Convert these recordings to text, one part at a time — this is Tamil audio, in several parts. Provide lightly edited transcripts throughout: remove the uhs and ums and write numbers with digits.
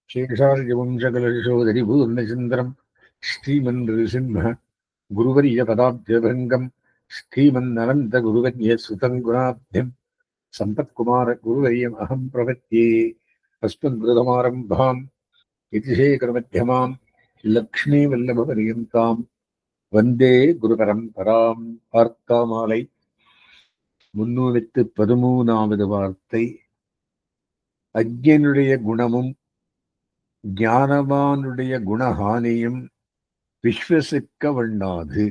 शेषार्यवंशकलशोदरि पूर्णचन्द्रम् श्रीमन्नृसिंह गुरुवर्यपदाब्जभृङ्गम् श्रीमन्ननन्तगुरुवर्यसुतम् गुणाब्धिम् सम्पत्कुमारगुरुवर्यम् अहम् प्रपद्ये। अस्मद्गुरुसमारम्भाम् यतिशेखरमध्यमाम् लक्ष्मीवल्लभपर्यन्ताम् वन्दे குருபரம்பராம். வார்த்தாமாலை 313வது வார்த்தை. அஞ்ஞனுடைய குணமும் ஞானவானுடைய குணஹானியும் விஸ்வசிக்க வண்ணாது.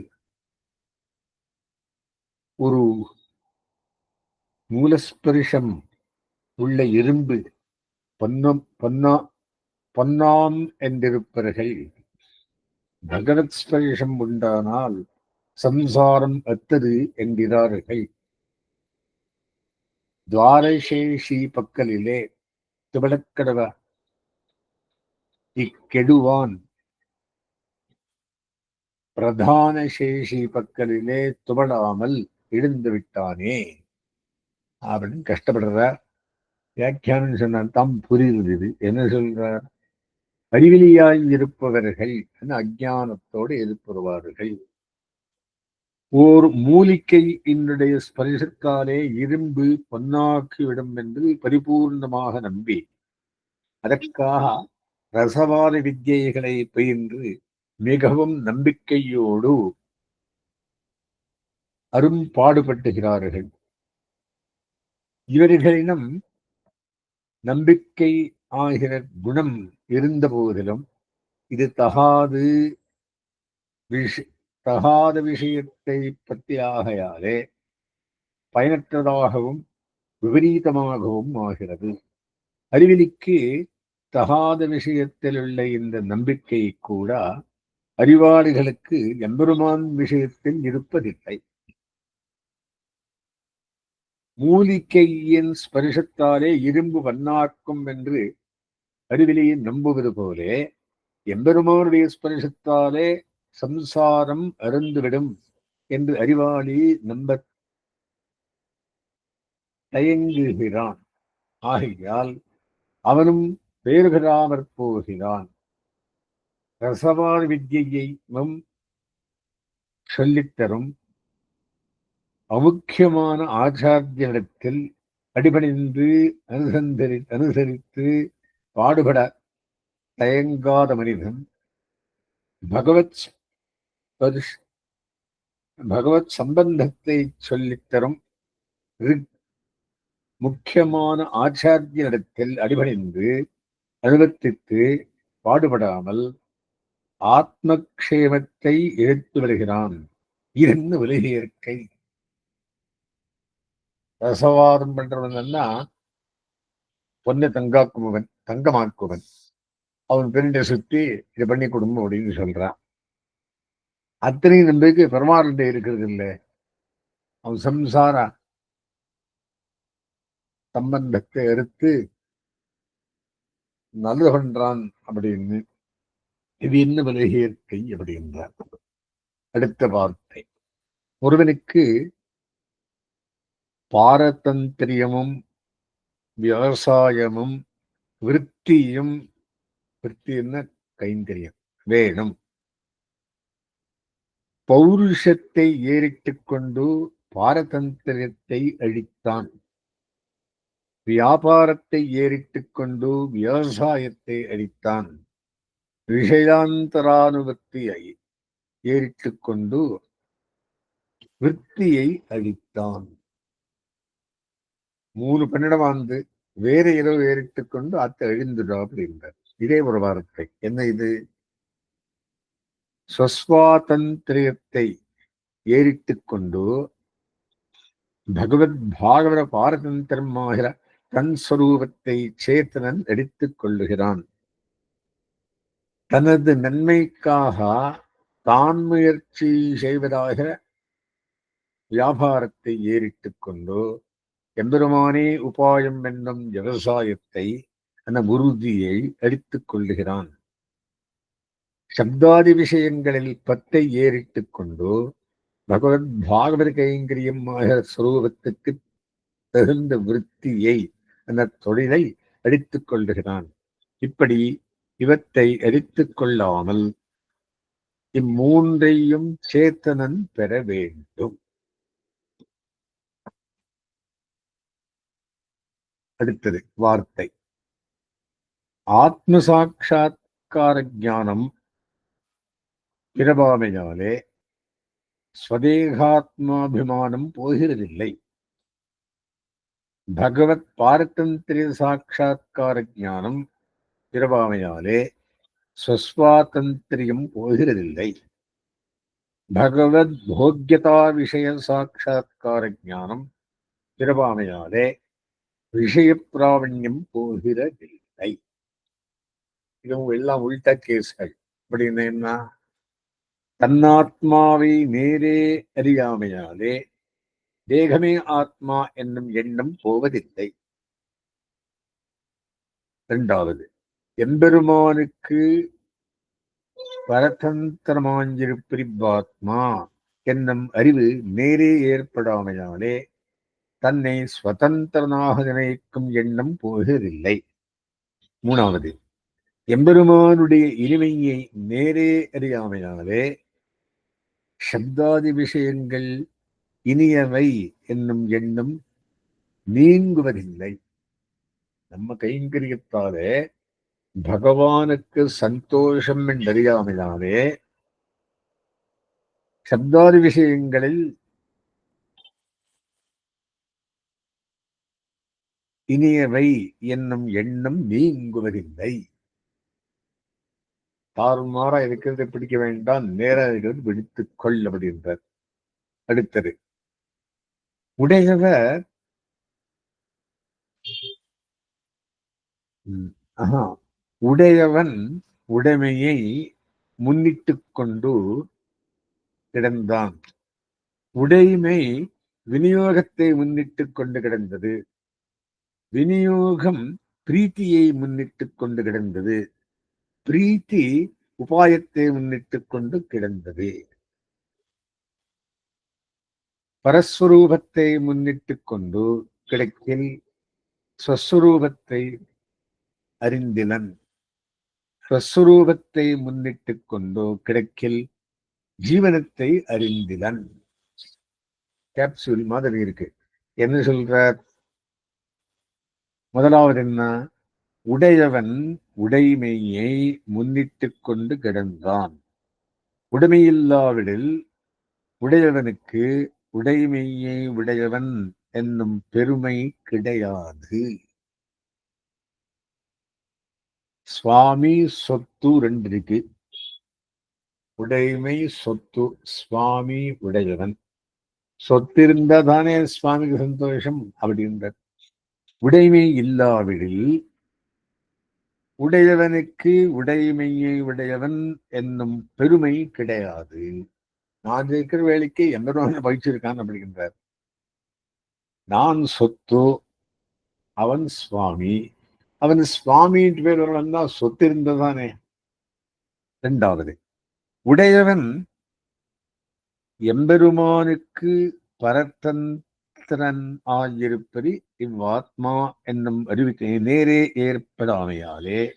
ஒரு மூலஸ்பரிஷம் உள்ள இரும்பு பொன்னாம் என்றிருப்பவர்கள் பகவத் ஸ்பரிஷம் உண்டானால் சம்சாரம் அத்தது என்கிறார்கள். துவாரசேஷி பக்கலிலே துவளக்கடவ இக்கெடுவான் பிரதான சேஷி பக்கலிலே துவளாமல் இழுந்து விட்டானே அப்படின்னு கஷ்டப்படுறார். வியாக்கியானம் சொன்னால் தான் புரியுது. என்ன சொல்றார்? அறிவிலியாய் இருப்பவர்கள் அஞ்ஞானத்தோடு எதிர்ப்புறுவார்கள். ஓர் மூலிகை என்னுடைய ஸ்பரிசத்தாலே இரும்பு பொன்னாக்கிவிடும் என்று பரிபூர்ணமாக நம்பி அதற்காக ரசவாத வித்யைகளை பயின்று மிகவும் நம்பிக்கையோடு அரும்பாடுபட்டுகிறார்கள். இவர்களிடம் நம்பிக்கை ஆகிற குணம் இருந்த போதிலும் இது தகாத விஷயத்தை பற்றி ஆகையாலே பயனற்றதாகவும் விபரீதமாகவும் ஆகிறது. அறிவிலிக்கு தகாத விஷயத்தில் உள்ள இந்த நம்பிக்கை கூட அறிவாளிகளுக்கு எம்பெருமான் விஷயத்தில் இருப்பதில்லை. மூலிகையின் ஸ்பரிசத்தாலே இரும்பு வண்ணாக்கும் என்று அறிவிலியை நம்புவது போலே எம்பெருமானுடைய ஸ்பரிசத்தாலே சம்சாரம் அருந்துவிடும் என்று அறிவாளி நம்ப தயங்குகிறான். ஆகையால் அவனும் பேறு பெறாமற் போகிறான். ரசவாத வித்யை சொல்லித்தரும் அமுக்கியமான ஆச்சாரியனிடத்தில் அடிபணிந்து அனுசரித்து பாடுபட தயங்காத மனிதன் பகவத் சம்பந்தத்தை சொல்லித்தரும் முக்கியமான ஆச்சாரியனிடத்தில் அடிபணிந்து அனுவர்த்தித்து பாடுபடாமல் ஆத்மக்ஷேமத்தை இழுத்து வருகிறான். இரண்டு உலக இயற்கை. ரசவாதம் பண்றவன்னா பொண்ணை தங்கமாக்குவன். அவன் பெருண்டை சுத்தி இதை பண்ணி கொடுங்க அப்படின்னு சொல்றான். அத்தனை நம்பிக்கை பெருமாள்கிட்ட இருக்கிறது இல்லை. அவன் சம்சார சம்பந்தத்தை எடுத்து நல்லது பண்றான் அப்படின்னு. இது என்ன விலக இயற்கை அப்படின்றார். அடுத்த வார்த்தை. ஒருவனுக்கு பாரதந்திரியமும் விவசாயமும் விருத்தியும், விருத்தி என்ன கைங்கரியம் வேணும். பௌருஷத்தை ஏறிட்டுக் கொண்டு பாரதந்திரியத்தை அழித்தான். வியாபாரத்தை ஏறிட்டுக் கொண்டு விவசாயத்தை அழித்தான். விஷயாந்தரானுவர்த்தியை ஏறிட்டுக் கொண்டு விற்த்தியை அழித்தான். 3 பெண்ணிடம் வந்து வேற ஏதோ ஏறிட்டுக் கொண்டு அத்தை அழிந்துடா அப்படின்றார். இதே ஒரு வார்த்தை. என்ன இது? ஸ்வஸ்வாதந்திரியத்தை ஏறிட்டுக் கொண்டு பகவத் பாகவத பாரதந்திரமாகிற தன் ஸ்வரூபத்தை சேத்தனன் எடுத்துக் கொள்ளுகிறான். தனது நன்மைக்காக தான் முயற்சி செய்வதாக வியாபாரத்தை ஏறிட்டுக் கொண்டு எம்பெருமானே உபாயம் என்னும் விவசாயத்தை அந்த உறுதியை அடித்துக் கொள்ளுகிறான். சப்தாதி விஷயங்களில் பத்தை ஏறிட்டுக் கொண்டு பகவத் பாகவத கைங்கரியம் ஸ்வரூபத்துக்கு தகுந்த விருத்தியை அந்த தொழிலை அடித்துக் கொள்ளுகிறான். இப்படி இவற்றை எரித்துக் கொள்ளாமல் இம்மூன்றையும் சேத்தனன் பெற வேண்டும். அடுத்தது வார்த்தை. ஆத்ம சாட்சா்கார ஞானம் பிறவாமையாலே ஸ்வதேகாத்மாபிமானம் போகிறதில்லை. பகவத் பாரதந்திரிய சாட்சா்கார ஞானம் பிறவாமையாலே ஸ்வஸ்வாதந்திரியம் போகிறதில்லை. பகவத் போக்யதா விஷய சாட்சா்கார ஞானம் பிறவாமையாலே விஷய பிராவண்யம் போகிறதில்லை. இதுவும் எல்லாம் உள்ட கேஸ்கள். அப்படின்னு என்ன? தன்னாத்மாவை நேரே அறியாமையாலே தேகமே ஆத்மா என்னும் எண்ணம் போவதில்லை. இரண்டாவது, எம்பெருமானுக்கு பரதந்திரமாஞ்சிருப்பிரிவாத்மா என்னும் அறிவு நேரே ஏற்படாமையாலே தன்னை ஸ்வதந்திரனாக நினைக்கும் எண்ணம் போகிறதில்லை. மூணாவது, எம்பெருமானுடைய இனிமையை நேரே அறியாமையாலே சப்தாதி விஷயங்கள் இனியவை என்னும் எண்ணம் நீங்குவதில்லை. நம்ம கைங்கரியத்தாலே பகவானுக்கு சந்தோஷம் என்றறியாமையாலே சப்தாதி விஷயங்களில் இனியவை என்னும் எண்ணம் நீங்குவதில்லை. தாறுமாறா இருக்கிறது பிடிக்க வேண்டாம், நேரம் பிடித்துக் கொள் அப்படின்றார். அடுத்தது, உடையவர் உடையவன் உடைமையை முன்னிட்டுக் கொண்டு கிடந்தான். உடைமை விநியோகத்தை முன்னிட்டுக் கொண்டு கிடந்தது. விநியோகம் பிரீத்தியை முன்னிட்டுக் கொண்டு கிடந்தது. பிரீத்தி உபாயத்தை முன்னிட்டுக் கொண்டு கிடந்தது. பரஸ்வரூபத்தை முன்னிட்டுக் கொண்டு கிடைக்கில் ஸ்வஸ்வரூபத்தை அறிந்திலன். ஸ்வஸ்வரூபத்தை முன்னிட்டுக் கொண்டு கிடைக்கில் ஜீவனத்தை அறிந்திலன். கேப்சூல் மாதிரி இருக்கு. என்ன சொல்றார்? முதலாவது என்ன? உடையவன் உடைமையை முன்னிட்டுக் கொண்டு கிடந்தான். உடைமையில்லாவிடில் உடையவனுக்கு உடைமையை உடையவன் என்னும் பெருமை கிடையாது. சுவாமி சொத்து ரெண்டு இருக்கு. உடைமை சொத்து. சுவாமி உடையவன். சொத்து இருந்தா தானே சுவாமிக்கு சந்தோஷம் அப்படின்ற. உடைமை இல்லாவிடில் உடையவனுக்கு உடைமையை உடையவன் என்னும் பெருமை கிடையாது. நான் இருக்கிற வேலைக்கு எம்பெருமான் பயிற்சிருக்கான் அப்படின்றார். நான் சொத்து, அவன் சுவாமி. அவன் சுவாமின்ற பேர் வரலன்னா சொத்து இருந்ததானே. இரண்டாவது, உடையவன் எம்பெருமானுக்கு பரதந்திரன் ஆயிருப்பது இவ்வாத்மா என்னும் அறிவிக்கை நேரே ஏற்படாமையாலே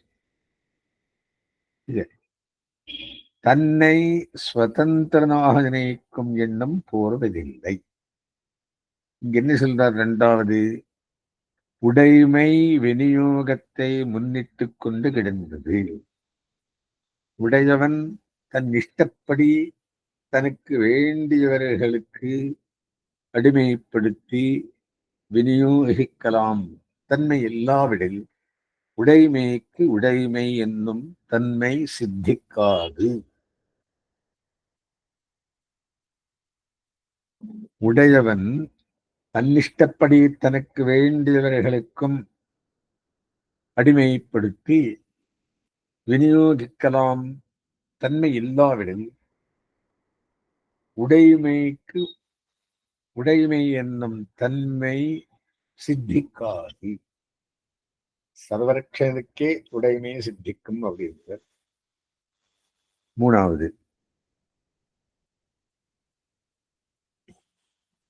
தன்னை சுதந்திரனாக நினைக்கும் எண்ணம் போவதில்லை. இங்க என்ன சொல்றார்? இரண்டாவது, உடைமை விநியோகத்தை முன்னிட்டுக் கொண்டு கிடந்தது. உடையவன் தன் இஷ்டப்படி தனக்கு வேண்டியவர்களுக்கு அடிமைப்படுத்தி விநியோகிக்கலாம் தன்மை இல்லாவிடில் உடைமைக்கு உடைமை என்னும் தன்மை சித்திக்காது. உடையவன் தன்னிஷ்டப்படி தனக்கு வேண்டியவர்களுக்கும் அடிமைப்படுத்தி விநியோகிக்கலாம் தன்மை இல்லாவிடில் உடைமைக்கு உடைமை என்னும் தன்மை சித்திக்காது. சர்வரட்சனுக்கே உடைமை சித்திக்கும் அப்படின்ற. மூணாவது,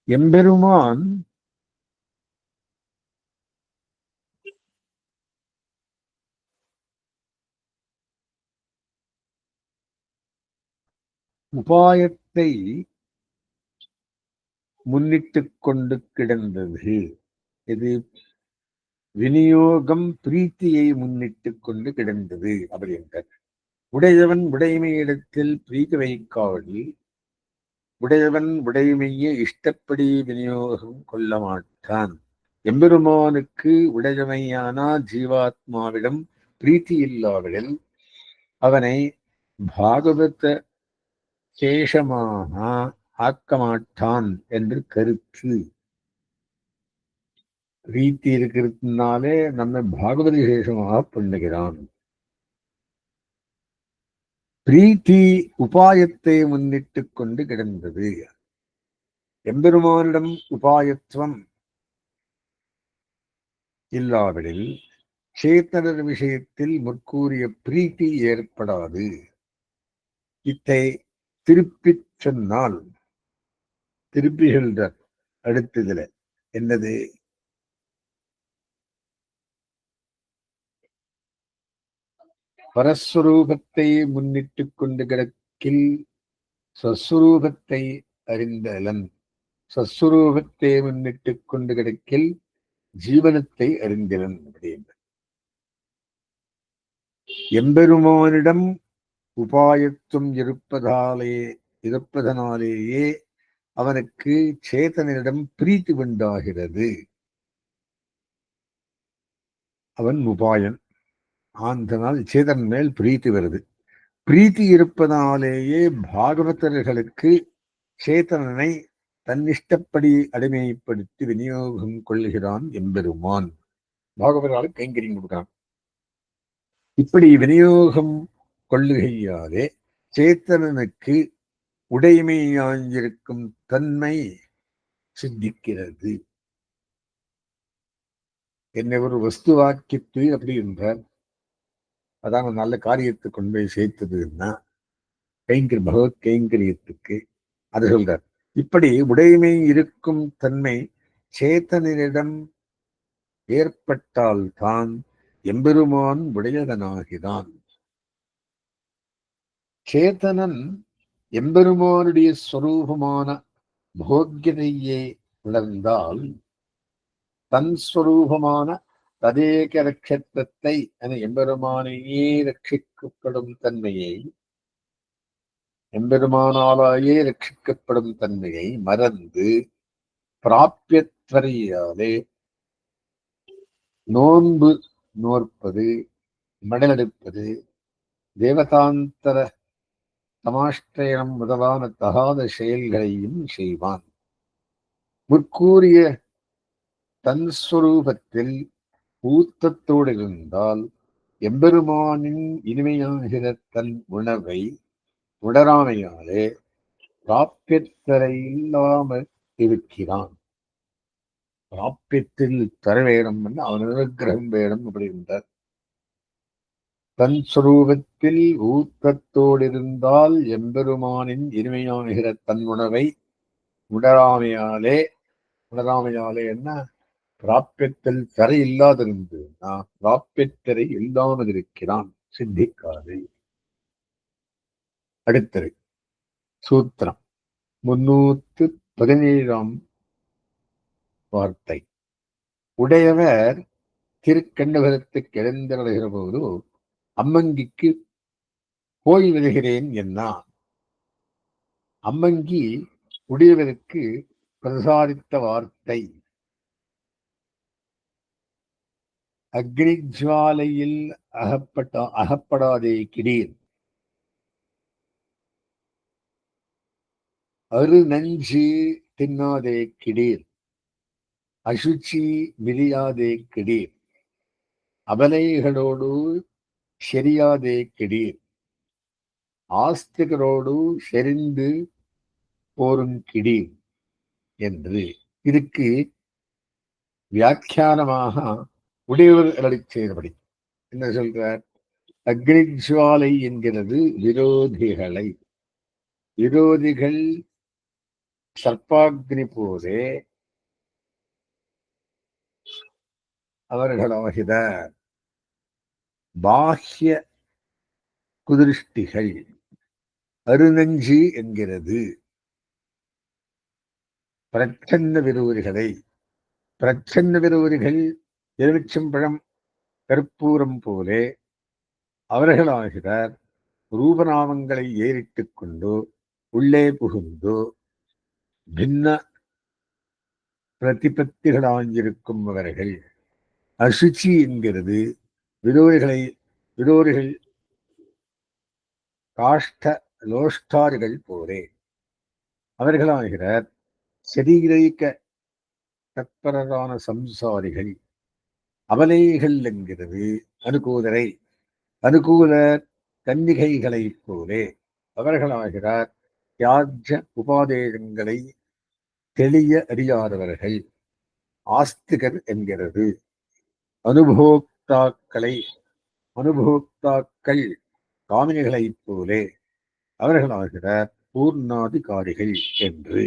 எம்பெருமான் உபாயத்தை முன்னிட்டு கொண்டு கிடந்தது. இது விநியோகம் பிரீத்தியை முன்னிட்டு கொண்டு கிடந்தது அப்படின்றார். உடையவன் உடைமையிடத்தில் பிரீத்தி வைக்காவில் உடையவன் உடைமையை இஷ்டப்படி விநியோகம் கொள்ள மாட்டான். எம்பெருமானுக்கு உடையமையான ஜீவாத்மாவிடம் பிரீத்தி இல்லாவிடில் அவனை பாகவத சேஷமாக ஆக்க மாட்டான் என்று கருத்து. பிரீத்தி இருக்கிறதுனாலே நம்மை பாகவத சேஷமாக பண்ணுகிறான். பிரீத்தி உபாயத்தை முன்னிட்டு கொண்டு கிடந்தது. எம்பெருமானிடம் உபாயத்துவம் இல்லாவிடில் சேத்தனர் விஷயத்தில் முற்கூறிய பிரீத்தி ஏற்படாது. இத்தை திருப்பி சொன்னால் திருப்பி சொல்றார் அடுத்ததுல. என்னது? பரஸ்வரூபத்தை முன்னிட்டு கொண்டு கிடக்கில் சஸ்வரூபத்தை அறிந்தலன். சஸ்வரூபத்தை முன்னிட்டு கொண்டு கிடக்கில் ஜீவனத்தை அறிந்தலன் அப்படின்ற. எம்பெருமானிடம் உபாயத்துவம் இருப்பதனாலேயே அவனுக்கு சேதனிடம் பிரீத்தி உண்டாகிறது. அவன் உபாயன், ஆந்தனால் சேதன் மேல் பிரீத்தி வருது. பிரீத்தி இருப்பதனாலேயே பாகவதர்களுக்கு சேத்தனனை தன்னிஷ்டப்படி அடிமைப்படுத்தி விநியோகம் கொள்ளுகிறான் எம்பெருமான். பாகவதர்களுக்கு கைங்கரியம் கொடுக்கிறான். இப்படி விநியோகம் கொள்ளுகையாலே சேத்தனனுக்கு உடைமையாயிருக்கும் தன்மை சித்திக்கிறது. என்னை ஒரு வஸ்துவாக்கித்து அப்படி என்றார். அதான் நல்ல காரியத்தை கொண்டு போய் சேர்த்ததுன்னா பகவத் கைங்கரியத்துக்கு அது சொல்றார். இப்படி உடைமை இருக்கும் தன்மை சேத்தனிடம் ஏற்பட்டால்தான் எம்பெருமான் உடையதனாகிறான். சேத்தனன் எம்பெருமானுடைய ஸ்வரூபமான போக்கியதையே உணர்ந்தால் தன் ஸ்வரூபமான ததேக ரட்சத்தை என எம்பெருமானையே ரட்சிக்கப்படும் தன்மையை, எம்பெருமானாலேயே ரட்சிக்கப்படும் தன்மையை மறந்து பிராபியத்வரையாலே நோன்பு நோற்பது, மடலெடுப்பது, தேவதாந்தர தமாஷ்டயம் முதலான தகாத செயல்களையும் செய்வான். முற்கூறிய தன் ஸ்வரூபத்தில் ஊத்தத்தோடு இருந்தால் எம்பெருமானின் இனிமையாகிற தன் உணவை உடராமையாலே பிராபியத்தரை இல்லாமல் இருக்கிறான். பிராபியத்தில் தர வேணும், அவன் அனுகிரகம் வேணும் அப்படின்றார். தன் சுரூபத்தில் ஊக்கத்தோடு இருந்தால் எம்பெருமானின் இனிமையாகிற தன் உணவை உடராமையாலே என்ன பிராபியத்தில் தரை இல்லாதிருந்து பிராபியத்தரை இல்லாமல் இருக்கிறான், சித்திக்காது. அடுத்தது சூத்திரம் 317 வார்த்தை. உடையவர் திருக்கண்டபுரத்துக்கு எழுந்தருளுகிற போது அம்மங்கிக்கு போய் விடுகிறேன் என்னான். அம்மங்கி உடையவருக்கு பிரசாரித்த வார்த்தை, அக்னிஜ்வாலையில் அகப்படாதே கிடீர், அரு நஞ்சு தின்னாதே கிடீர், அசுச்சி மிதியாதே கிடீர், அபலைகளோடு செரியாதே கிடீர், ஆஸ்திகரோடு செறிந்து போரும் கிடீர் என்று இதுக்கு வியாக்கியானமாக உடையவர் அருளி செய்தபடி என்ன சொல்றார்? அக்னிஜ்வாலை என்கிறது விரோதிகளை. விரோதிகள் சர்ப்பாக்னி போதே அவர்களாகிற பாஹ்ய குதிருஷ்டிகள், அருநஞ்சு என்கிறது. பிரச்சன்ன விரோதிகளை, பிரச்சன்ன விரோதிகள் எலுமிச்சம்பழம் கற்பூரம் போலே அவர்களாகிறார் ரூபநாமங்களை ஏறிட்டுக் கொண்டு உள்ளே புகுந்து பின்ன பிரதிபத்திகளாயிருக்கும் அவர்கள். அசுச்சி என்கிறது விரோதிகள் காஷ்ட லோஷ்டாரிகள் போலே அவர்களாகிறார் சரீரிக்க தற்பரரான சம்சாரிகள். அவலைகள் என்கிறது அனுகூல கன்னிகைகளைப் போலே அவர்களாகிறார் தியாஜ உபாதேயங்களை தெளிய அறியாதவர்கள். ஆஸ்திகர் என்கிறது அனுபோக்தாக்கள் காமினிகளைப் போலே அவர்களாகிறார் பூர்ணாதிகாரிகள் என்று.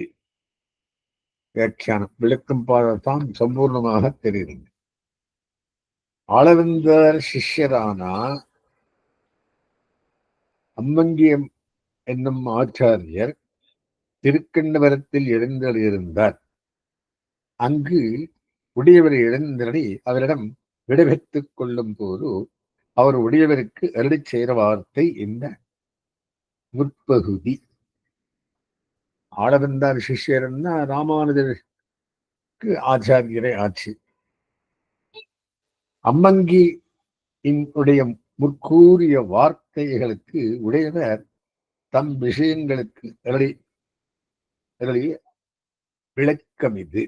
வியாக்கியானம் விளக்கம் பார்த்தான் சம்பூர்ணமாக தெரிகிறது. ஆளவந்தார் சிஷ்யரான அம்மங்கியம் என்னும் ஆச்சாரியர் திருக்கண்ணவரத்தில் எழுந்தருளியிருந்தார். அங்கு உடையவர் எழுந்தருளி அவரிடம் விடைபெற்றுக் கொள்ளும் போது அவர் உடையவருக்கு அருளி செய்த வார்த்தை இந்த முற்பகுதி. ஆளவந்தார் சிஷ்யர்னா ராமானுஜருக்கு ஆச்சாரியரை ஆட்சி. அம்மங்கி உடைய முற்கூறிய வார்த்தைகளுக்கு உடையவர் தம் விஷயங்களுக்கு விளக்கம் இது.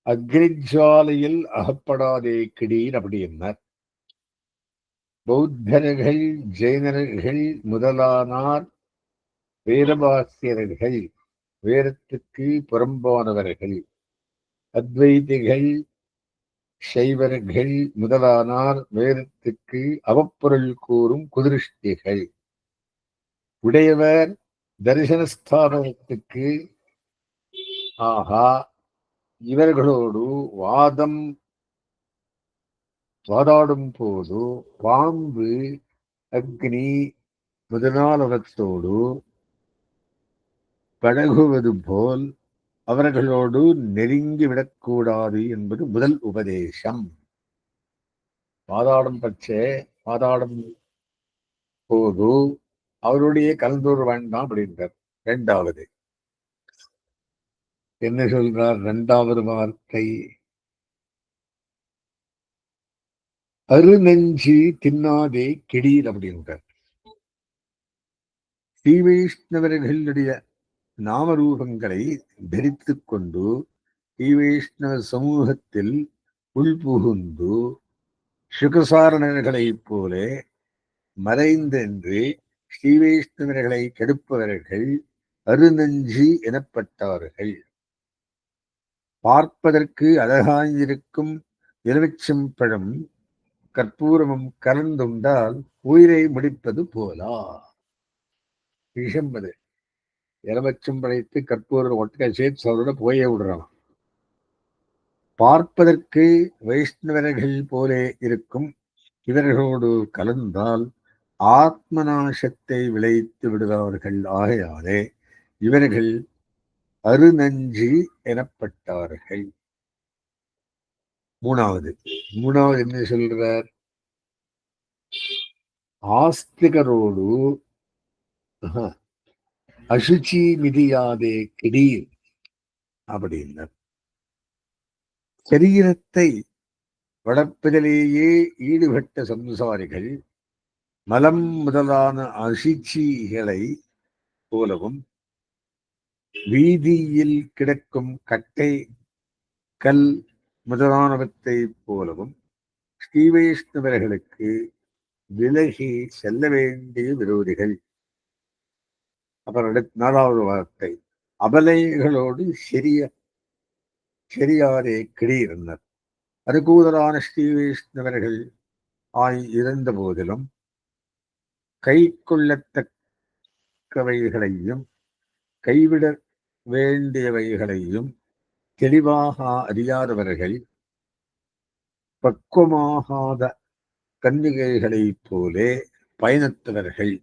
அக்னிஜாலையில் அகப்படாதே கிடீர் அப்படி என்னார். பௌத்தர்கள் ஜெயினர்கள் முதலானார் வேதபாசியர்கள், வேதத்துக்கு புறம்பானவர்கள். அத்வைதிகள் சைவர்கள் முதலானார் வேதத்துக்கு அவப்பொருள் கூறும் குதிருஷ்டிகள். உடையவர் தரிசனஸ்தானத்துக்கு இவர்களோடு வாதாடும் போது பாம்பு அக்னி முதலானவற்றோடு பழகுவது போல் அவர்களோடு நெருங்கி விடக்கூடாது என்பது முதல் உபதேசம். வாதாடும் போது அவருடைய கலந்தோர் வேண்டாம் அப்படின்றார். இரண்டாவது என்ன சொல்றார்? இரண்டாவது வார்த்தை அருநெஞ்சு தின்னாதே கிடீர் அப்படின்றார். ஸ்ரீ வைஷ்ணவர்களுடைய நாமரூபங்களை தரித்துக் கொண்டு ஸ்ரீ வைஷ்ணவ சமூகத்தில் உள்புகுந்து சுகசாரணர்களைப் போல மறைந்தென்று ஸ்ரீ வைஷ்ணவர்களை கெடுப்பவர்கள் அருநெஞ்சு எனப்பட்டார்கள். பார்ப்பதற்கு அழகாயிருக்கும் எலுமிச்சம்பழம் கற்பூரமும் கலந்துண்டால் உயிரை முடிப்பது போலா. விஷம்பது எலுமிச்சம்பழத்தை கற்பூரம் ஒட்டை சேர்த்து அவரோட போயே விடுறான். பார்ப்பதற்கு வைஷ்ணவர்கள் போலே இருக்கும் இவர்களோடு கலந்தால் ஆத்மநாசத்தை விளைத்து விடுவார்கள். ஆகையாலே இவர்கள் அருநஞ்சு எனப்பட்டார்கள். மூணாவது என்ன சொல்றார்? ஆஸ்திகரோடு அசுச்சி மிதியாதே கிடீர் அப்படின்னார். சரீரத்தை வளர்ப்பதிலேயே ஈடுபட்ட சம்சாரிகள் மலம் முதலான அசுச்சிகளை போலவும் வீதியில் கிடக்கும் கட்டை கல் முதலானவற்றை போலவும் ஸ்ரீ வைஷ்ணவர்களுக்கு விலகி செல்ல வேண்டிய விரோதிகள். அப்புறம் நாலாவது வார்த்தை அபலைகளோடு சரியாரே கிடீர்னர். அனுகூதரான ஸ்ரீ வைஷ்ணவர்கள் இருந்த போதிலும் கை கொள்ளத்தக்கவைகளையும் கைவிட வேண்டியவைகளையும் தெளிவாக அறியாதவர்கள் பக்குவமாகாத கன்னிகைகளைப் போலே பயனற்றவர்கள்.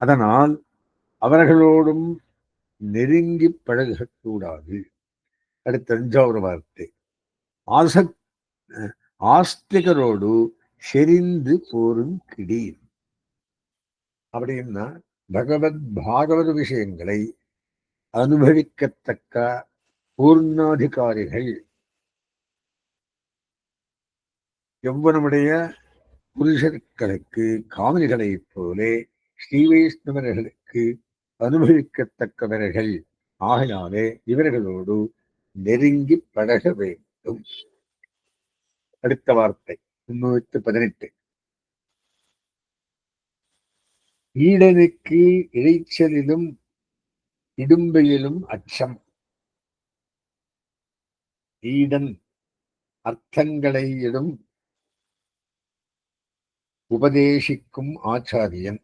அதனால் அவர்களோடும் நெருங்கி பழகக்கூடாது. அடுத்த 5வது வார்த்தை, ஆஸ்திகரோடு செறிந்து போருங்கிடீர். அப்படின்னா பாகவத விஷயங்களை அனுபவிக்கத்தக்க பூர்ணாதிகாரிகள், எவ்வளவுடைய புருஷர்களுக்கு காமனிகளைப் போலே ஸ்ரீ வைஷ்ணவர்களுக்கு அனுபவிக்கத்தக்கவர்கள் ஆகையாலே இவர்களோடு நெருங்கி பழக வேண்டும். அடுத்த வார்த்தை 318, ஈடனுக்கு இறைச்சலிலும் இடும்பையிலும் அச்சம். ஈடன் அர்த்தங்களை இடும் உபதேசிக்கும் ஆச்சாரியன்.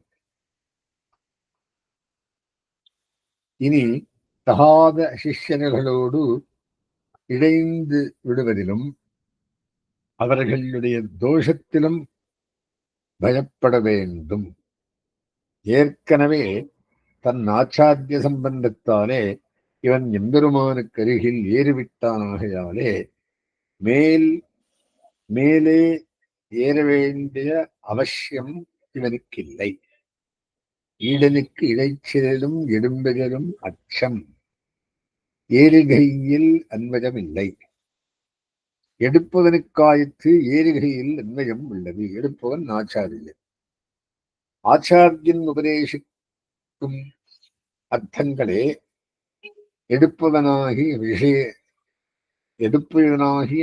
இனி தகாத சிஷ்யர்களோடு இணைந்து விடுவதிலும் அவர்களுடைய தோஷத்திலும் பயப்பட வேண்டும். ஏற்கனவே தன் ஆச்சாரிய சம்பந்தத்தாலே இவன் எம்பெருமானுக்கு அருகில் ஏறிவிட்டானாகையாலே மேலே ஏற வேண்டிய அவசியம் இவனுக்கில்லை. ஈடனுக்கு இடைச்சலும் எடும்பெயரும் அச்சம், ஏறுகையில் அன்வயமில்லை. எடுப்பவனுக்காய்த்து ஏறுகையில் அன்வயம் உள்ளது. எடுப்பவன் ஆச்சாரியன். ஆச்சாரியன் உபதேசிக்கும் அர்த்தங்களே எடுப்பவனாகிய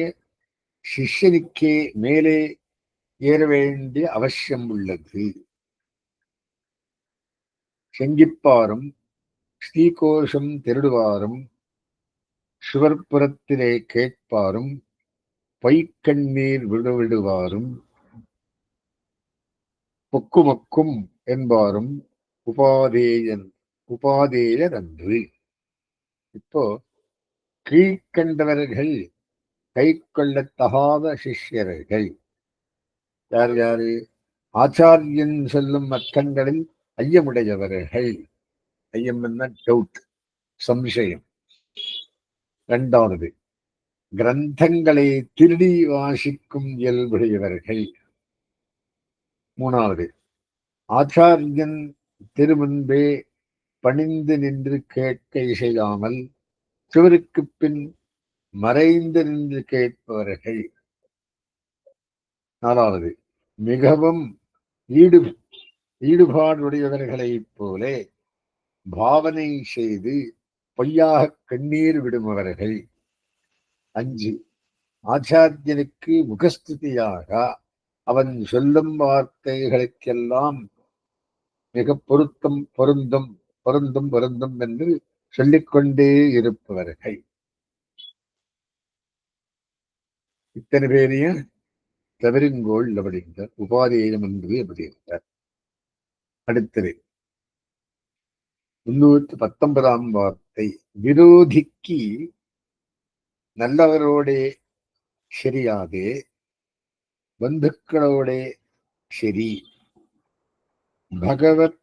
சிஷ்யனுக்கே மேலே ஏற வேண்டிய அவசியம் உள்ளது. செங்கிப்பாரும் ஸ்ரீகோஷம் திருடுவாரும் சுவர்புறத்திலே கேட்பாரும் பொய்க்கண்ணீர் விடுவிடுவாரும் பொக்குமொக்கும் என்பாரும் உபாதேயர் அன்று. இப்போ கீழ்கண்டவர்கள் கை கொள்ளத்தகாத சிஷ்யர்கள் யார் யாரு? ஆச்சாரியன் சொல்லும் அர்த்தங்களில் ஐயமுடையவர்கள். ஐயம் என்ன? டவுட், சம்சயம். 2வது, கிரந்தங்களை திருடி வாசிக்கும் இயல்புடையவர்கள். 3வது, ஆச்சாரியன் திருமுன்பே பணிந்து நின்று கேட்க இசையாமல் சுவருக்கு பின் மறைந்து நின்று கேட்பவர்கள். 4வது, மிகவும் ஈடுபாடுடையவர்களைப் போலே பாவனை செய்து பொய்யாக கண்ணீர் விடுபவர்கள். 5, ஆச்சாரியனுக்கு முகஸ்துதியாக அவன் சொல்லும் வார்த்தைகளுக்கெல்லாம் மிக பொருந்தும் என்று சொல்லிக்கொண்டே இருப்பவர்கள். இத்தனை பேரையும் தவறுங்கோள் அப்படின்றார். உபாதேயம் என்று அப்படின்றார். அடுத்தது 319 வார்த்தை, விரோதிக்கு நல்லவரோடே சரியாதே பந்துக்களோடே சரி, பகவத்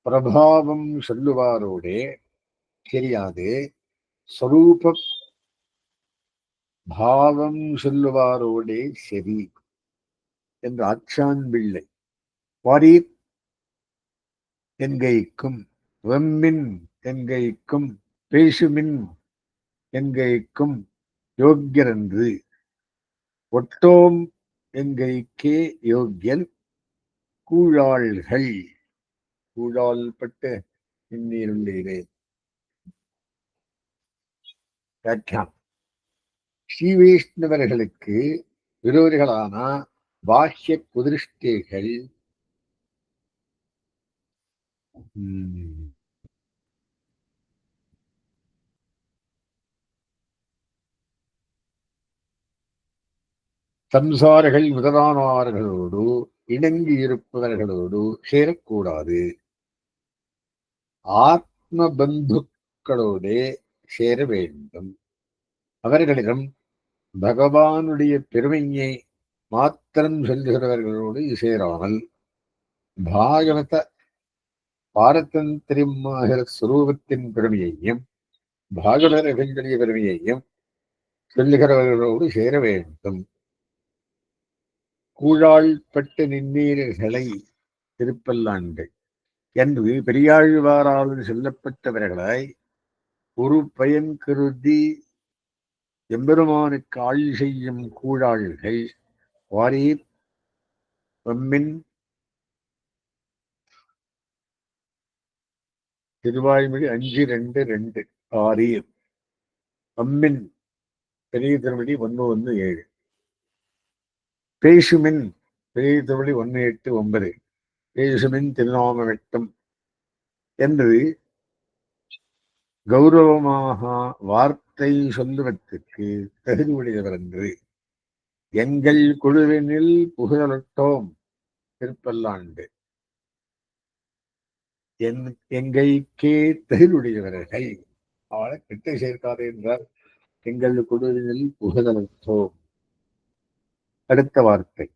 பிரபாவம் சொல்லுவாரோடே சரியாது, ஸ்வரூப பாவம் சொல்லுவாரோடே சரி என்று ஆச்சான் பிள்ளை வாரீர் என்கைக்கும் வெம்மின் என்கைக்கும் பேசுமின் என்கைக்கும் யோக்கியரென்று ஒட்டோம் என்கைக்கே யோக்கியல் கூழாள்கள். கூழாள்பட்ட இன்னீருள்ளீரே. ஸ்ரீ வைஷ்ணவர்களுக்கு விரோதிகளான பாஹ்ய குதிருஷ்டிகள் சம்சாரிகள் முதலானவர்களோடு இணங்கி இருப்பவர்களோடு சேரக்கூடாது. ஆத்ம பந்துக்களோடே சேர வேண்டும். அவர்களிடம் பகவானுடைய பெருமையை மாத்திரம் சொல்லுகிறவர்களோடு சேராமல் பாகவத பாரதந்திரியமாகிற சுரூபத்தின் பெருமையையும் பாகவதர்களுடைய பெருமையையும் சொல்லுகிறவர்களோடு சேர வேண்டும். கூழாள்பட்டு நின்னீர்களை திருப்பல்லாண்டு என்று பெரியாழ்வாரால் சொல்லப்பட்டவர்களாய் ஒரு பயன் கருதி எம்பெருமானுக்கு ஆள் செய்யும் கூழாள்கள் வாரீர் வம்மின் திருவாய்மொழி 5:2 ஆரீர் வம்மின் பெரிய திருமொழி 1:1-7 பேசுமின் பெரிய திருமொழி 1:8-9 பேசுமின் திருநாமவெட்டம் என்று கௌரவமாக வார்த்தை சொல்லுவதற்கு தகுதி உடையவர் என்று எங்கள் குழுவினில் புகழட்டோம் திருப்பல்லாண்டு எங்கைக்கே தகுதியுடையவர்கள் அவளை கிட்ட சேர்க்காதே என்றார். எங்கள் குழுவினில் புகழட்டோம். அடுத்த வார்த்தை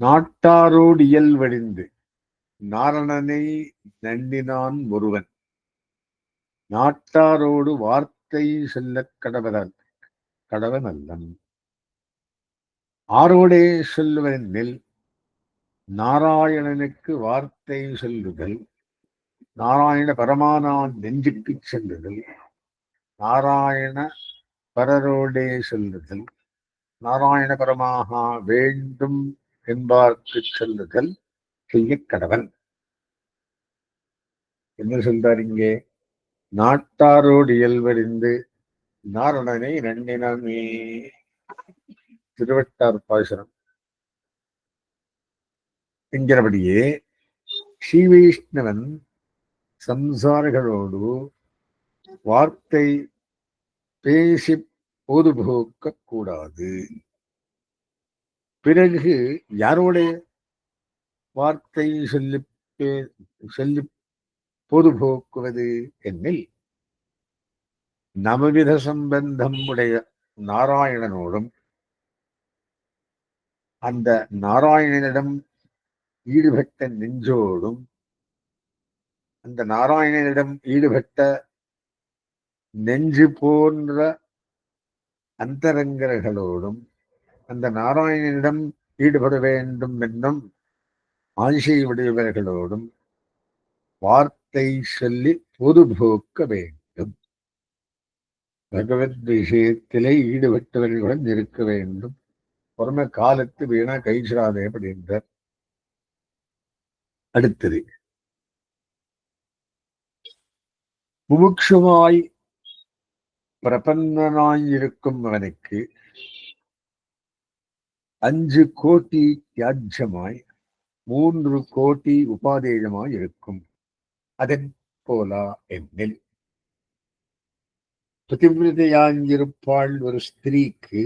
நாட்டாரோடு இயல்வழிந்து நாரணனை நண்டினான் ஒருவன். நாட்டாரோடு வார்த்தை சொல்ல கடவன் அல்லன். ஆரோடே சொல்லுவனில் நாராயணனுக்கு வார்த்தை சொல்லுதல், நாராயண பரமானான் நெஞ்சுக்கு செல்லுதல், நாராயண பரரோடே சொல்லுதல், நாராயண பரமாக வேண்டும் என்பார்க்கு சொல்லுதல் செய்ய கடவன். என்ன சொல்றார் இங்கே? நாட்டாரோடு இயல்வறிந்து நாரணனை நண்டினமே. திருவட்டார் பாசுரம் என்கிறபடியே ஸ்ரீ வைஷ்ணவன் சம்சாரிகளோடு வார்த்தை பேசி பொதுபோக்க கூடாது. பிறகு யாரோட வார்த்தை சொல்லி பொதுபோக்குவது என்னில் நவவித சம்பந்தம் உடைய நாராயணனோடும் அந்த நாராயணனிடம் ஈடுபட்ட நெஞ்சோடும் அந்த நாராயணனிடம் ஈடுபட்ட நெஞ்சு போன்ற அந்தரங்கர்களோடும் அந்த நாராயணனிடம் ஈடுபட வேண்டும் என்னும் ஆசை உடையவர்களோடும் வார்த்தை சொல்லி பொதுபோக்க வேண்டும். பகவத் விஷயத்திலே ஈடுபட்டவர்களுடன் இருக்க வேண்டும். புறமே காலத்து வீணா கைசிராதே அப்படின்றார். அடுத்தது முமுட்சுமாய் பிரபன்னனாயிருக்கும் அவனுக்கு 5 கோடி தியாஜ்யமாய் 3 கோடி உபாதேயமாய் இருக்கும். அதன் போலா என்னில் பதிவிரதையாயிருப்பாள் ஒரு ஸ்திரீக்கு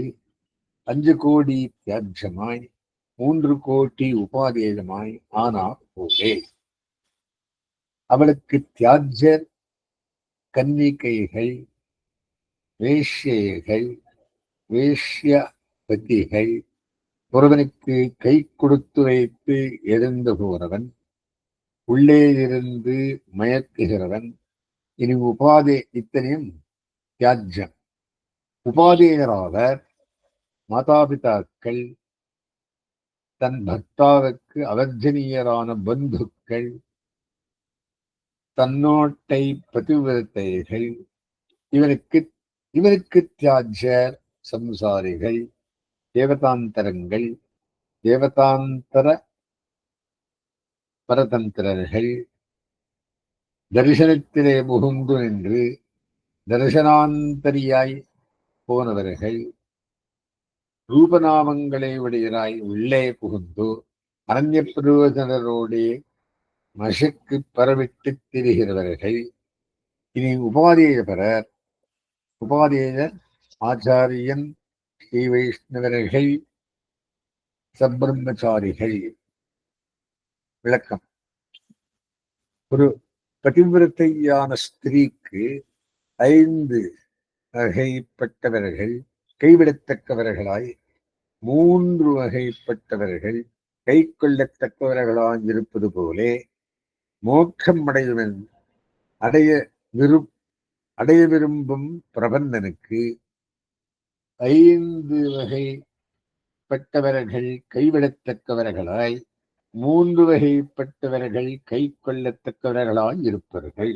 5 கோடி தியாஜ்யமாய் 3 கோடி உபாதேயமாய் ஆனா போலே அவளுக்கு தியாஜ்யர் கன்னிகைகள், வேஷ்யைகள், வேஷ்யபதிகள், ஒருவனுக்கு கை கொடுத்து வைத்து எழுந்து போறவன், உள்ளே இருந்து மயக்குகிறவன். இனி உபாதே இத்தனையும் தியாஜ்யம். உபாதேயராவர் மாதாபிதாக்கள், தன் பக்தாவுக்கு அவர்ஜனீயரான பந்துக்கள், தன்னோட்டை பதிவிரதைகள். இவருக்கு தியாஜ்யர் சம்சாரிகள், தேவதாந்தரங்கள், தேவதாந்தர பரதந்திரர்கள், தரிசனத்திலே புகுந்து நின்று தரிசனாந்தரியாய் போனவர்கள், ரூபநாமங்களை உடையராய் உள்ளே புகுந்து அனன்ய பிரயோஜனரோடே மஷக்கு பரவிட்டு திரிகிறவர்கள். இனி உபாதேயபரர், உபாதேய ஆச்சாரியன், ஸ்ரீ வைஷ்ணவர்கள், சம்பிரம்மச்சாரிகள். விளக்கம்: ஒரு பதிவிரத்தையான ஸ்திரீக்கு 5 வகைப்பட்டவர்கள் கைவிடத்தக்கவர்களாய், 3 வகைப்பட்டவர்கள் கை கொள்ளத்தக்கவர்களாய் இருப்பது போலே மோட்சம் அடைய விரு அடைய விரும்பும் பிரபந்தனுக்கு 5 வகைப்பட்டவர்கள் கைவிடத்தக்கவர்களாய், 3 வகைப்பட்டவர்கள் கை கொள்ளத்தக்கவர்களாய் இருப்பார்கள்.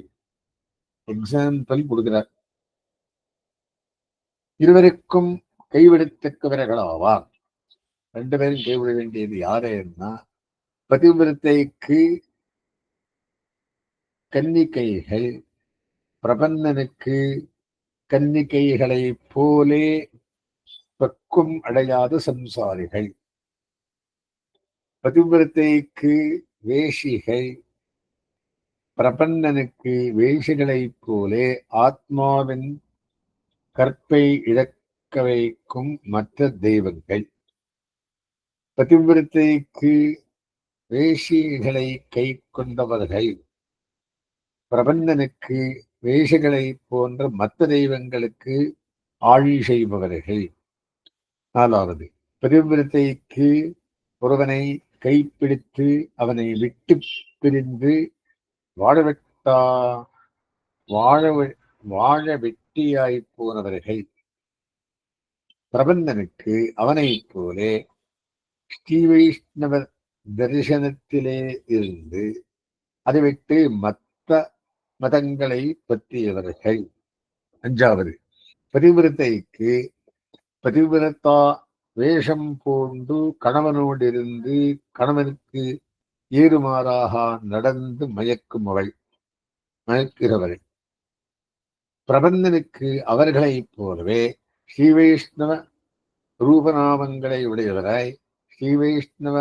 எக்ஸாம்பிள் கொடுக்கிறார். இருவருக்கும் கைவிடத்தக்கவர்களாவார். 2 பேரும் கைவிட வேண்டியது யாருன்னா, பதிவிரத்தைக்கு கன்னிகைகள், பிரபந்தனுக்கு கன்னிகைகளை போலே பக்கும் அடையாத சம்சாரிகள். பதிவிரத்தைக்கு வேஷிகள், பிரபந்தனுக்கு வேஷிகளைப் போலே ஆத்மாவின் கற்பை இழக்க வைக்கும் மற்ற தெய்வங்கள். பதிவிரத்தைக்கு வேஷிகளை கை கொண்டவர்கள் பிரபந்தனுக்கு வேஷங்களை போன்ற மற்ற தெய்வங்களுக்கு ஆழி செய்பவர்கள். 4வது, பதிவிரத்தைக்கு ஒருவனை கைப்பிடித்து அவனை விட்டு பிரிந்து வாழ வெட்டியாய் போனவர்கள். பிரபந்தனுக்கு அவனைப் போலே ஸ்ரீ வைஷ்ணவ தரிசனத்திலே இருந்து அதை விட்டு மற்ற மதங்களை பற்றியவர்கள். 5வது, பதிவிரத்தைக்கு பதிவிரத்தா வேஷம் பூண்டு கணவனோடு இருந்து கணவனுக்கு ஏறுமாறாக நடந்து மயக்குகிறவள். பிரபந்தனுக்கு அவர்களைப் போலவே ஸ்ரீ வைஷ்ணவ ரூபநாமங்களை உடையவராய் ஸ்ரீ வைஷ்ணவ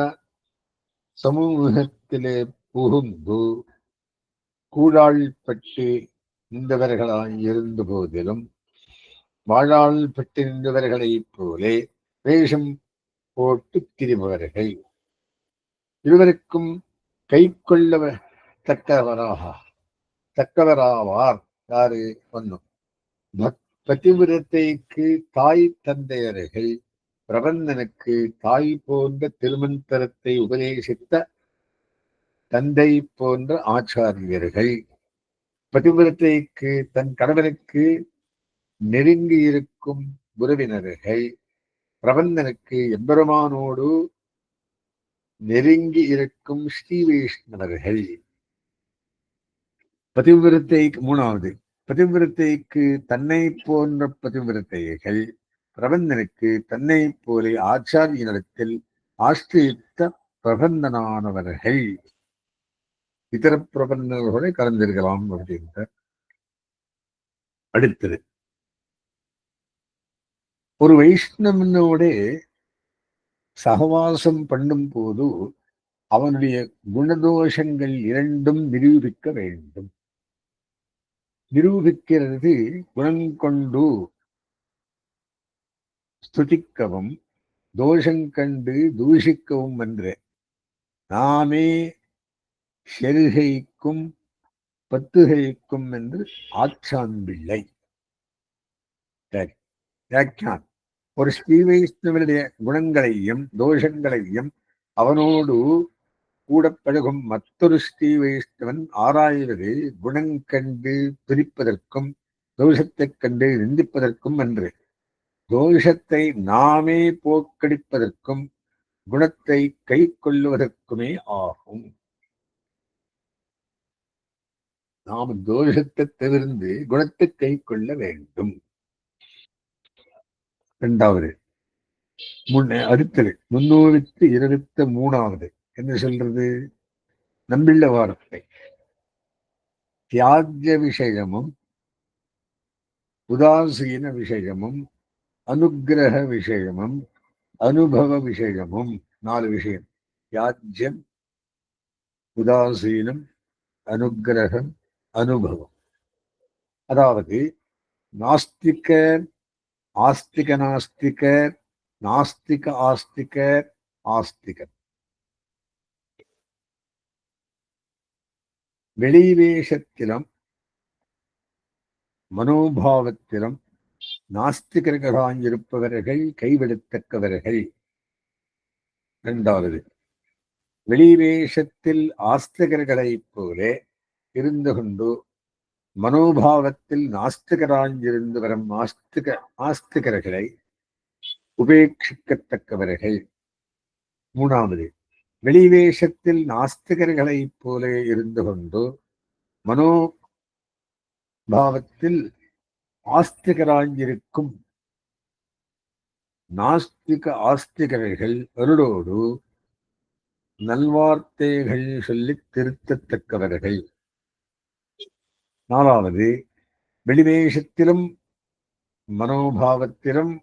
சமூகத்திலே புகுந்து கூழாள்பட்டு நின்றவர்களாய் இருந்த போதிலும் வாழாள்பட்டு நின்றவர்களைப் போலே வேஷம் போட்டு திரிபவர்கள். இருவருக்கும் கை கொள்ள தக்கவராவார். யாரு? 1, பதிவிரத்தைக்கு தாய் தந்தையர்கள், பிரபந்தனுக்கு தாய் போன்ற திருமந்திரத்தை உபதேசித்த தந்தை போன்ற ஆச்சாரியர்கள். பதிவிரத்தைக்கு தன் கணவனுக்கு நெருங்கி இருக்கும் உறவினர்கள். பிரபந்தனுக்கு எம்பெருமானோடு நெருங்கி இருக்கும் ஸ்ரீ வைஷ்ணவர்கள். பதிவிரத்தைக்கு 3வது, பதிவிரத்தைக்கு தன்னை போன்ற பதிவிரத்தைகள். பிரபந்தனுக்கு தன்னை போலே ஆச்சாரியனிடத்தில் ஆசிரியித்த பிரபந்தனானவர்கள். இதர பிரபந்தங்களோட கலந்திருக்கலாம் அப்படின்ற. அடுத்தது, ஒரு வைஷ்ணவனோட சகவாசம் பண்ணும் போது அவனுடைய குணதோஷங்கள் 2ம் நிரூபிக்க வேண்டும். நிரூபிக்கிறது குணங்கொண்டு ஸ்துதிக்கவும் தோஷங்கண்டு தூஷிக்கவும் என்று. நாமே செருகைக்கும் பத்துகைக்கும் என்று ஆச்சான்பிள்ளை. ஒரு ஸ்ரீ வைஷ்ணவனுடைய குணங்களையும் தோஷங்களையும் அவனோடு கூட பழகும் மற்றொரு ஸ்ரீ வைஷ்ணவன் ஆராய்வது குணங்கண்டு பிரிப்பதற்கும் தோஷத்தைக் கண்டு நிந்திப்பதற்கும் என்று. தோஷத்தை நாமே போக்கடிப்பதற்கும் குணத்தை கை கொள்ளுவதற்குமே ஆகும். நாம் தோஷத்தை தவிர்த்து குணத்தை கை கொள்ள வேண்டும். 2வது, அடுத்தது 323வது என்ன சொல்றது? நம்பிள்ள வார்த்தை. தியாகிய விஷயமும் உதாசீன விஷயமும் அனுகிரக விஷயமும் அனுபவ விஷயமும். 4 விஷயம்: தியாஜ்யம், உதாசீனம், அனுகிரகம், அனுபவம். அதாவது நாஸ்திகர், ஆஸ்திக நாஸ்திகர், நாஸ்திக ஆஸ்திகர், ஆஸ்திகர். வெளிவேஷத்திலும் மனோபாவத்திலும் நாஸ்திகர்களாயிருப்பவர்கள் கைவிடத்தக்கவர்கள். 2வது, வெளிவேஷத்தில் ஆஸ்திகர்களைப் போலே இருந்து கொண்டு மனோபாவத்தில் நாஸ்திகராஞ்சிருந்து வரும் ஆஸ்திகர்களை உபேட்சிக்கத்தக்கவர்கள். மூணாவது, வெளிவேஷத்தில் நாஸ்திகர்களைப் போலே இருந்து கொண்டு மனோபாவத்தில் ஆஸ்திகராஞ்சிருக்கும் நாஸ்திக ஆஸ்திகர்கள் அவர்களோடு நல்வார்த்தைகள் சொல்லித் திருத்தத்தக்கவர்கள். நாலாவது, வெளிவேஷத்திலும் மனோபாவத்திலும்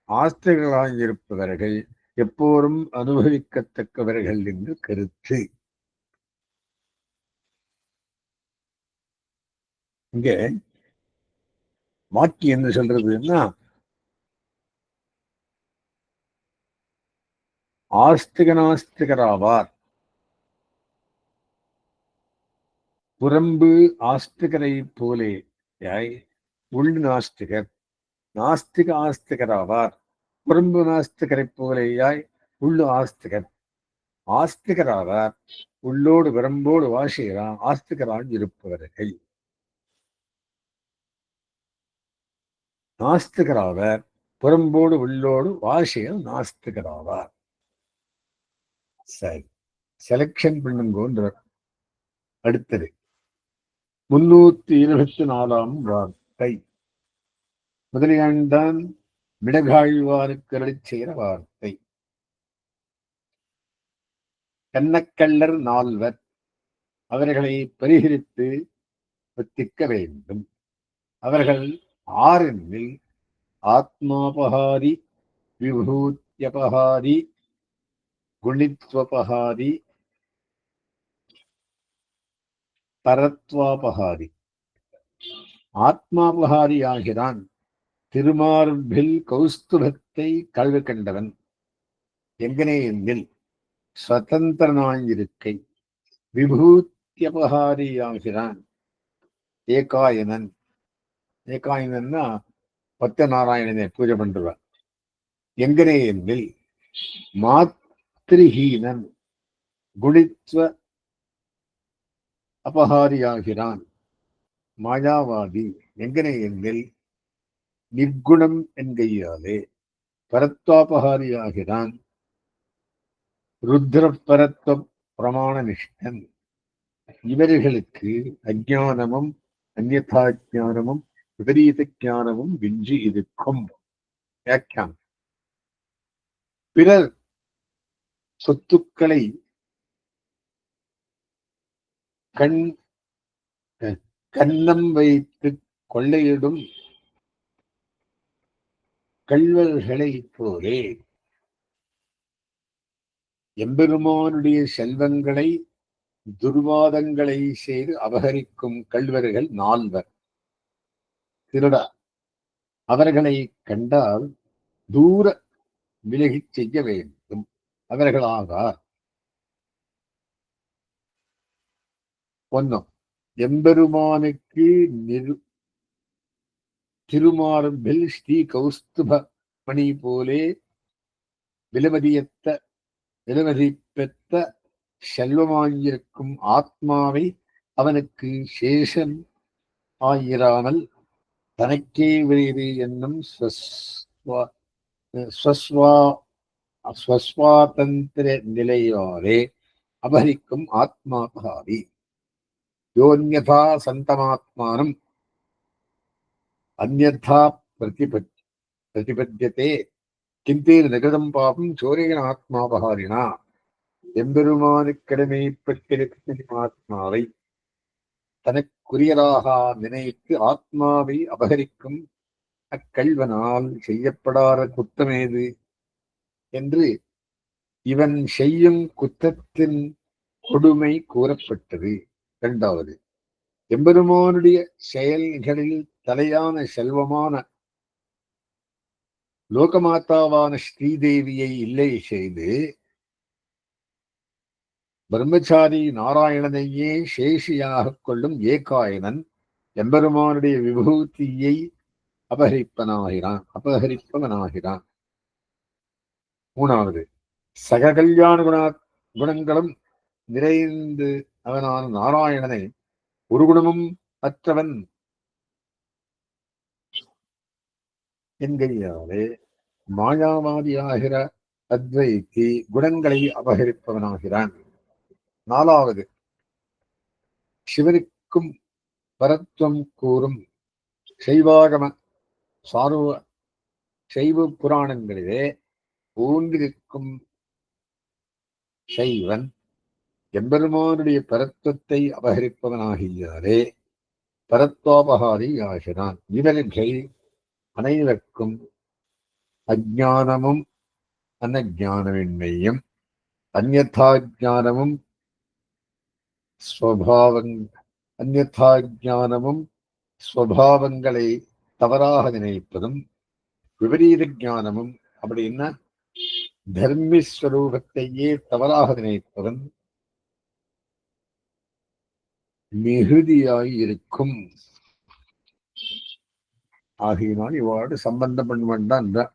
ஆஸ்திகர்களாயிருப்பவர்கள் எப்போதும் அனுபவிக்கத்தக்கவர்கள் என்று கருத்து. இங்க வாக்கி என்று சொல்றதுன்னா, ஆஸ்திகனாஸ்திகராவார். புறம்பு ஆஸ்திகரை போலே உள் நாஸ்திகர். நாஸ்திக ஆஸ்திகராவார். புறம்பு நாஸ்திகரை போலேயாய் உள்ளு ஆஸ்திகர். ஆஸ்திகராவார் உள்ளோடு விரம்போடு வாசிகரா ஆஸ்திகரால் இருப்பவர்கள். நாஸ்திகராவர் புறம்போடு உள்ளோடு வாசிகர் நாஸ்திகராவார். சரி, செலக்ஷன் பண்ணுங்கோன்ற. அடுத்தது 324ஆம் வார்த்தை. முதலியாண்டான் மிளகாழ்வாருக்கு அருளிச் செய்கிற வார்த்தை. கண்ணக்கள்ளர் 4 அவர்களை பரிகரித்து ஒத்திக்க வேண்டும். அவர்கள் 6 ஆத்மாபகாரி, விபூத்யபகாரி, குணித்வபகாரி, பரத்வாபகாரி. ஆத்மாபகாரி ஆகிறான் திருமார்பில் கௌஸ்துபத்தை கல்வி கண்டவன். எங்கனே என்கில் சுதந்திரனாயிருக்கை. விபூத்யபகாரி ஆகிறான் ஏகாயனன். ஏகாயனன்னா பத்தநாராயணனை பூஜை பண்றவன். எங்கனே என்கில் மாத்ரிஹீனன் குணித்வ அபகாரியாகிறான் மாயாவாதி. எங்கனே என்கில் நிர்குணம் என்கையாலே பரத்வாபகாரியாகிறான் ருத்ரபரத்வ பிரமாண நிஷ்டன். இவர்களுக்கு அஜானமும் அந்யதாஜானமும் விபரீத ஞானமும் விஞ்சி இருக்கும். வியாக்கியானம். பிறர் சொத்துக்களை கன்னம் வைத்து கொள்ளையிடும் கள்வர்களை போலே எம்பெருமானுடைய செல்வங்களை துர்வாதங்களை செய்து அபகரிக்கும் கள்வர்கள் 4 திருடா. அவர்களை கண்டால் தூர விலகிச் செய்ய வேண்டும். அவர்களாகார். 1, எம்பெருமானுக்கு திருமார்பில் ஸ்ரீ கௌஸ்துப மணி போலே விலமதிப்பெத்த செல்வமாயிருக்கும் ஆத்மாவை அவனுக்கு சேஷன் ஆயிராமல் தனக்கே வேறு என்னும் ஸ்வஸ்வாதந்திர நிலையாலே அபகரிக்கும் ஆத்மாபகாரி. யோன்யதா சந்தமாத்மானம் அந்யதா பிரதிபத்தியதே கிந்தேன நகரம் பாபம் சோரேன ஆத்மாபகாரினா. எம்பெருமானுக்கிடமைப்பட்டிருக்கும் ஆத்மாவை தனக்குரியராக நினைத்து ஆத்மாவை அபகரிக்கும் அக்கள்வனால் செய்யப்படாத குற்றமேது என்று இவன் செய்யும் குற்றத்தின் கொடுமை கூறப்பட்டது. 2வது, எம்பெருமானுடைய செயல்களில் தலையான செல்வமான லோகமாதாவான ஸ்ரீதேவியை இல்லை செய்து பிரம்மச்சாரி நாராயணனையே சேஷியாக கொள்ளும் ஏகாயனன் எம்பெருமானுடைய விபூதியை அபகரிப்பவனாகிறான். 3வது, சககல்யாண குணங்களும் நிறைந்து அவனான நாராயணனை ஒரு குணமும் அற்றவன் என்கையாலே மாயாவாதியாகிற அத்வைத்தி குணங்களை அபகரிப்பவனாகிறான். நாலாவது, சிவனுக்கும் பரத்வம் கூறும் சைவாகம சார்வ சைவ புராணங்களிலே ஊன்றிருக்கும் சைவன் எம்பெருமானுடைய பரத்வத்தை அபகரிப்பவனாகியாலே பரத்வாபகாரி ஆகிறான். இவர்கள் அனைவருக்கும் அஜானமும் அனஜானமின்மையும் அந்யதாஜானமும் ஸ்வபாவங்களை தவறாக நினைப்பதும் விபரீத ஞானமும் அப்படின்னா தர்மிஸ்வரூபத்தையே தவறாக நினைப்பதும் மிகுதியாய் இருக்கும். ஆகையினால் இவ்வாறு சம்பந்தம் பண்ண வேண்டாம்.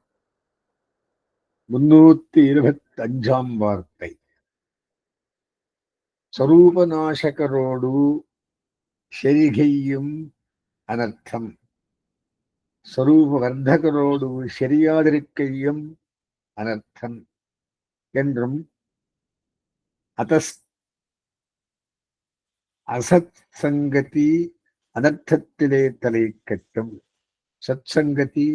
325 வார்த்தை. ஸ்வரூபநாசகரோடு ஷரிகையும் அனர்த்தம், ஸ்வரூபவர்தகரோடு ஷரியாதிருக்கையும் அனர்த்தம் என்றும், அசத் சங்கதி அனர்த்தத்திலே தலை கட்டும், சத் சங்கதி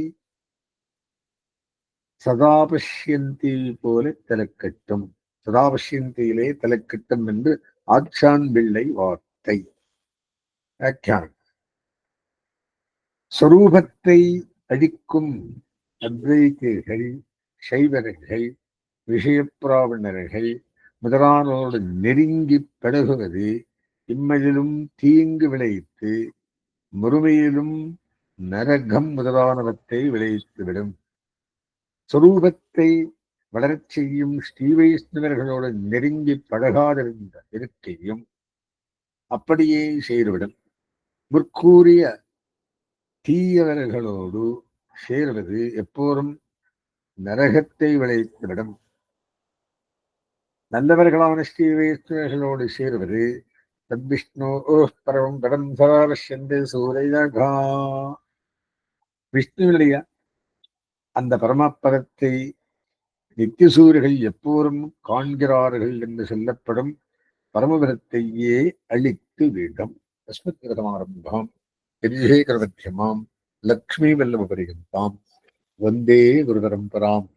சதாபஷ்யந்தி போல தலைக்கட்டும், சதாபஷ்யந்தியிலே தலைக்கட்டும் என்று ஆச்சான் பிள்ளை வார்த்தை. வியாக்கியானம். ஸ்வரூபத்தை அழிக்கும் அத்வைதிகள், சைவர்கள், விஷயப்பிராவணர்கள் முதலானோடு நெருங்கி பழகுவது இம்மையிலும் தீங்கு விளைவித்து மறுமையிலும் நரகம் முதலானவற்றை விளைவித்துவிடும். ஸ்வரூபத்தை வளரச் செய்யும் ஸ்ரீ வைஷ்ணவர்களோடு நெருங்கி பழகாதிருந்த இருக்கையும் அப்படியே செய்துவிடும். முற்கூறிய தீயவர்களோடு சேர்வது எப்போதும் நரகத்தை விளைவித்துவிடும். நல்லவர்களான ஸ்ரீ வைஷ்ணவர்களோடு சேர்வது தத்விஷ்ணோ பரமம் பரம் சதாபஷ்யந்தே சூரையகா, விஷ்ணுவினுடைய அந்த பரமபதத்தை நித்தியசூரிகள் எப்போதும் காண்கிறார்கள் என்று சொல்லப்படும் பரமபதத்தையே அழித்து விடும். அஸ்மத்கிருதமாரம்பாம் விஜயகரமத்தியமாம் லக்ஷ்மி வல்லப பரியந்தாம் வந்தே குரு பரம்பராம்.